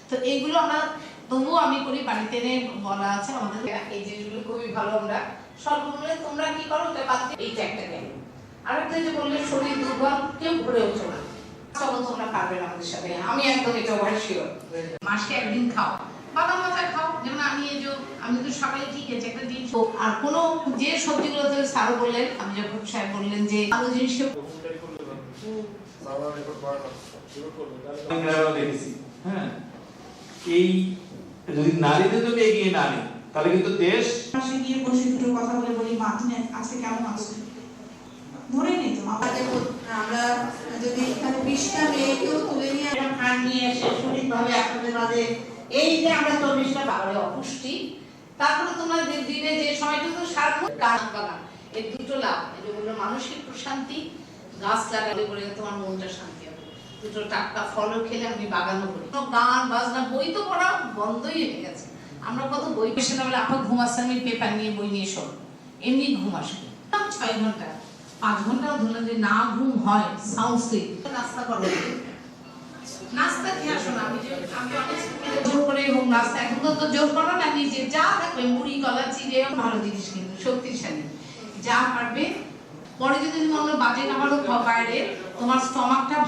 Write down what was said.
তো এইগুলো আমরা তবুও আমি করি, বাড়িতে এনে বলা আছে আমাদের এই জিনিসগুলো খুবই ভালো। আমরা সর্বমূলে তোমরা কি করো ওটা বাদ দিয়ে এইটা একটা গেল। আরেকটা যে বললে শরীর দুর্বল, কেউ ঘুরে ওঠো না, চলো তোমরা পারবে আমাদের সাথে, আমি একদম এটা শিওর। মাসে একদিন খাও, বাদাম ভাজা খাও, যেমন আমি তো সকালে ঠিক আছে একটা ডিম। আর কোনো যে সবজিগুলো থেকে স্যার বললেন, আমি যখন স্যার বললেন যে আলু জিনিস হ্যাঁ, এই যদি নারীদের জন্য এগিয়ে না আনে তাহলে কিন্তু দেশ পাশে গিয়ে বসে দুটো কথা বলে বলি, মা তুমি আজকে কেমন আছো, ধরে নেই তো আমরা যদি এখানে 20টা মেয়েকেও তুলে নিয়ে খান নিয়ে এসে সুন্দরভাবে আপনাদের মাঝে এই যে আমরা 24টা বাবারে অপুষ্টি, তারপরে তোমার দিনে যে সময়টা তো সারাক্ষণ গাছ বাগান, এই দুটো লাভ, এই বললো মানসিক প্রশান্তি, গাছ লাগালে বলে তোমার মনটা শান্তি হবে, দুটো টাটকা ফলও খেলে আমি বাগানও করি। গান বাজনা বই তো পড়া বন্ধই হয়ে গেছে। আমরা কত বই পেশে না বলে আপা ঘুম আসছে, আমি পেপার নিয়ে বই নিয়ে শোন, এমনি ঘুম আসবে 6 ঘন্টা 5 ঘন্টাও ধরলেন যে না ঘুম হয় সাউন্ড স্লিপ। নাস্তা করো, নাস্তা খেয়ে আসো না। আমি অনেক জোর করে এবং নাস্তা এখন তো জোর করো না, নিজে যা থাকবে মুড়ি কলা চিড়ে ভালো জিনিস, কিন্তু শক্তিশালী যা পারবে। পরে যদি মনে বাজে খাবারও খাও বাইরে, তোমার স্টমাকটা